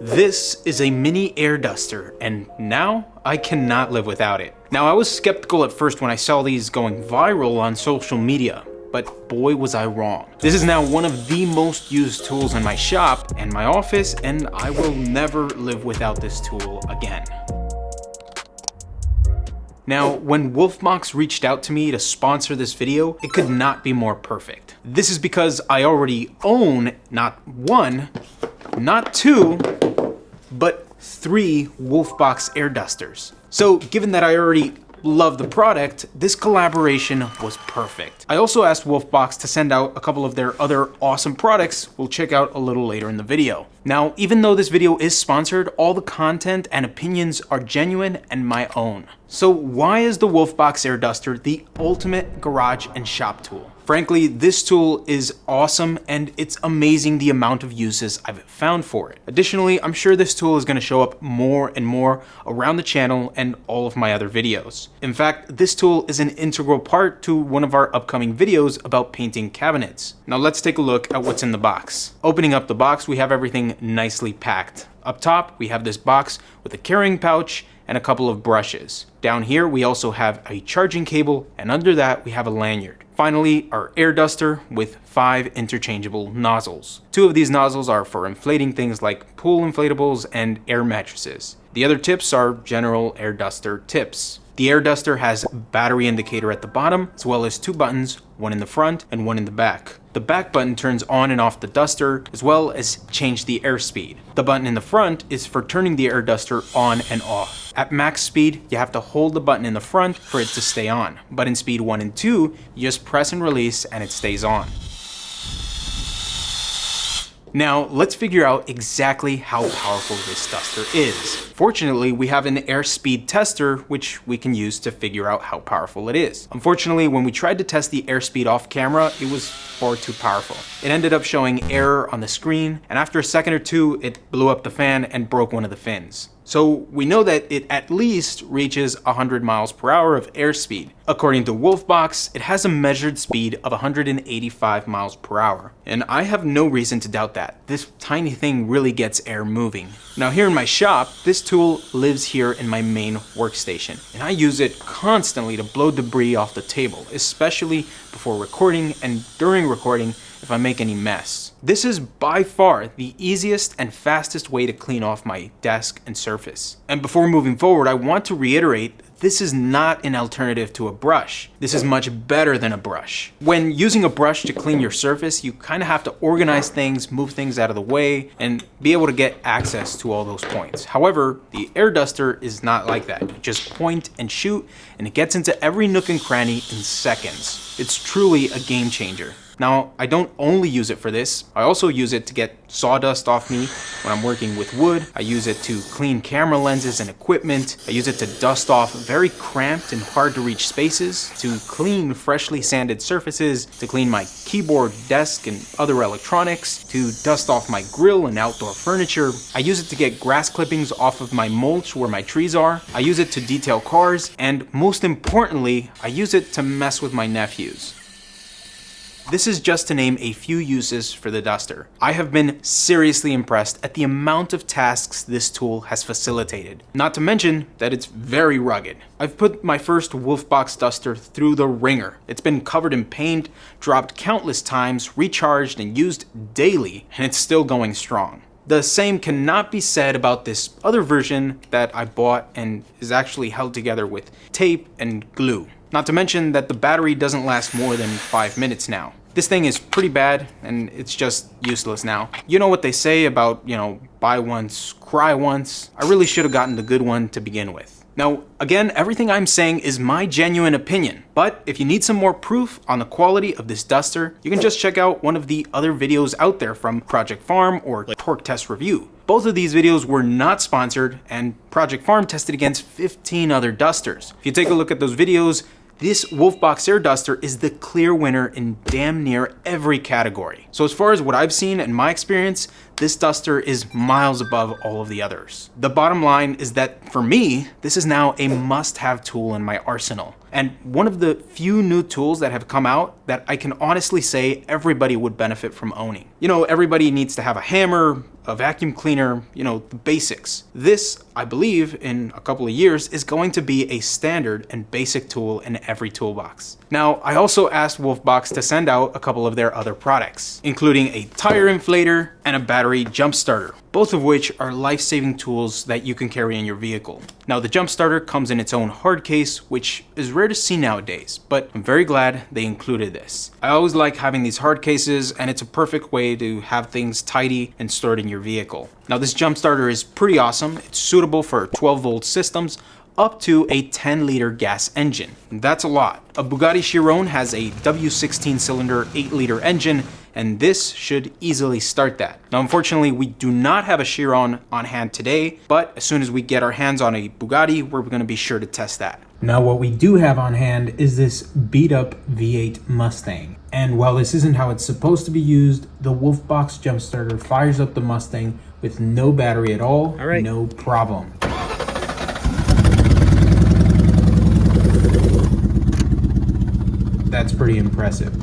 This is a mini air duster, and now I cannot live without it. Now, I was skeptical at first when I saw these going viral on social media, but boy was I wrong. This is now one of the most used tools in my shop and my office, and I will never live without this tool again. Now, when WOLFBOX reached out to me to sponsor this video, it could not be more perfect. This is because I already own not one, not two, but 3 WOLFBOX air dusters. So given that I already love the product, this collaboration was perfect. I also asked WOLFBOX to send out a couple of their other awesome products we'll check out a little later in the video. Now, even though this video is sponsored, all the content and opinions are genuine and my own. So why is the WOLFBOX air duster the ultimate garage and shop tool? Frankly, this tool is awesome and it's amazing the amount of uses I've found for it. Additionally, I'm sure this tool is going to show up more and more around the channel and all of my other videos. In fact, this tool is an integral part to one of our upcoming videos about painting cabinets. Now let's take a look at what's in the box. Opening up the box, we have everything nicely packed. Up top, we have this box with a carrying pouch and a couple of brushes. Down here, we also have a charging cable, and under that, we have a lanyard. Finally, our air duster with 5 interchangeable nozzles. 2 of these nozzles are for inflating things like pool inflatables and air mattresses. The other tips are general air duster tips. The air duster has a battery indicator at the bottom, as well as 2 buttons, one in the front and one in the back. The back button turns on and off the duster, as well as change the airspeed. The button in the front is for turning the air duster on and off. At max speed, you have to hold the button in the front for it to stay on. But in speed 1 and 2, you just press and release and it stays on. Now, let's figure out exactly how powerful this duster is. Fortunately, we have an airspeed tester, which we can use to figure out how powerful it is. Unfortunately, when we tried to test the airspeed off camera, it was far too powerful. It ended up showing error on the screen, and after a second or two, it blew up the fan and broke one of the fins. So we know that it at least reaches 100 miles per hour of airspeed. According to WOLFBOX, it has a measured speed of 185 miles per hour. And I have no reason to doubt that. This tiny thing really gets air moving. Now here in my shop, this tool lives here in my main workstation. And I use it constantly to blow debris off the table, especially before recording and during recording if I make any mess. This is by far the easiest and fastest way to clean off my desk and surface. And before moving forward, I want to reiterate, this is not an alternative to a brush. This is much better than a brush. When using a brush to clean your surface, you kind of have to organize things, move things out of the way, and be able to get access to all those points. However, the air duster is not like that. You just point and shoot, and it gets into every nook and cranny in seconds. It's truly a game changer. Now, I don't only use it for this, I also use it to get sawdust off me when I'm working with wood. I use it to clean camera lenses and equipment. I use it to dust off very cramped and hard to reach spaces, to clean freshly sanded surfaces, to clean my keyboard, desk, and other electronics, to dust off my grill and outdoor furniture. I use it to get grass clippings off of my mulch where my trees are. I use it to detail cars, and most importantly, I use it to mess with my nephews. This is just to name a few uses for the duster. I have been seriously impressed at the amount of tasks this tool has facilitated. Not to mention that it's very rugged. I've put my first WOLFBOX duster through the ringer. It's been covered in paint, dropped countless times, recharged and used daily, and it's still going strong. The same cannot be said about this other version that I bought and is actually held together with tape and glue. Not to mention that the battery doesn't last more than 5 minutes now. This thing is pretty bad and it's just useless now. You know what they say about, buy once, cry once. I really should have gotten the good one to begin with. Now, again, everything I'm saying is my genuine opinion, but if you need some more proof on the quality of this duster, you can just check out one of the other videos out there from Project Farm or Torque Test Review. Both of these videos were not sponsored, and Project Farm tested against 15 other dusters. If you take a look at those videos, this WOLFBOX air duster is the clear winner in damn near every category. So as far as what I've seen in my experience, this duster is miles above all of the others. The bottom line is that for me, this is now a must-have tool in my arsenal. And one of the few new tools that have come out that I can honestly say everybody would benefit from owning. You know, everybody needs to have a hammer, a vacuum cleaner, you know, the basics. This, I believe, in a couple of years is going to be a standard and basic tool in every toolbox. Now, I also asked WOLFBOX to send out a couple of their other products, including a tire inflator and a battery jump starter, both of which are life-saving tools that you can carry in your vehicle. Now, the jump starter comes in its own hard case, which is rare to see nowadays, but I'm very glad they included this. I always like having these hard cases, and it's a perfect way to have things tidy and stored in your vehicle. Now, this jump starter is pretty awesome. It's suitable for 12-volt systems up to a 10-liter gas engine. That's a lot. A Bugatti Chiron has a W16 cylinder 8-liter engine, and this should easily start that. Now, unfortunately, we do not have a Chiron on hand today, but as soon as we get our hands on a Bugatti, we're gonna be sure to test that. Now, what we do have on hand is this beat up V8 Mustang. And while this isn't how it's supposed to be used, the WOLFBOX jump starter fires up the Mustang with no battery at all, no problem. That's pretty impressive.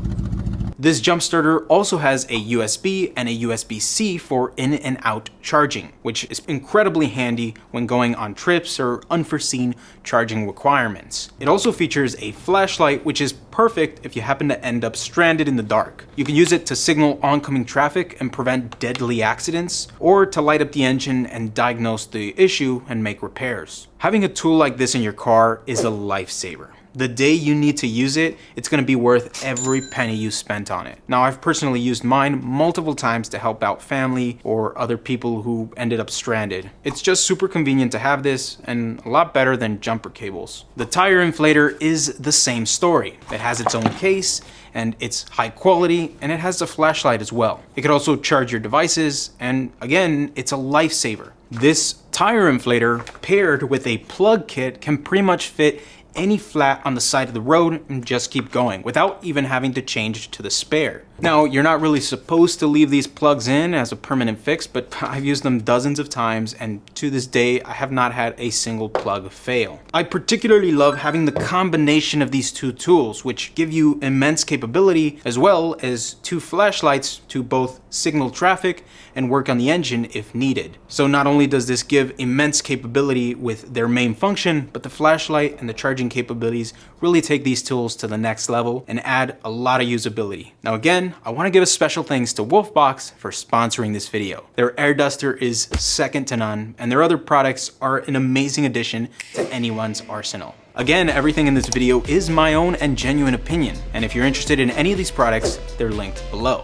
This jump starter also has a USB and a USB-C for in and out charging, which is incredibly handy when going on trips or unforeseen charging requirements. It also features a flashlight, which is perfect if you happen to end up stranded in the dark. You can use it to signal oncoming traffic and prevent deadly accidents, or to light up the engine and diagnose the issue and make repairs. Having a tool like this in your car is a lifesaver. The day you need to use it, it's gonna be worth every penny you spent on it. Now, I've personally used mine multiple times to help out family or other people who ended up stranded. It's just super convenient to have this, and a lot better than jumper cables. The tire inflator is the same story. It has its own case, and it's high quality, and it has a flashlight as well. It can also charge your devices, and again, it's a lifesaver. This tire inflator paired with a plug kit can pretty much fit any flat on the side of the road and just keep going without even having to change to the spare. Now, you're not really supposed to leave these plugs in as a permanent fix, but I've used them dozens of times, and to this day, I have not had a single plug fail. I particularly love having the combination of these two tools, which give you immense capability, as well as two flashlights to both signal traffic and work on the engine if needed. So not only does this give immense capability with their main function, but the flashlight and the charging capabilities really take these tools to the next level and add a lot of usability. Now again, I want to give a special thanks to WOLFBOX for sponsoring this video. Their air duster is second to none, and their other products are an amazing addition to anyone's arsenal. Again, everything in this video is my own and genuine opinion, and if you're interested in any of these products, they're linked below.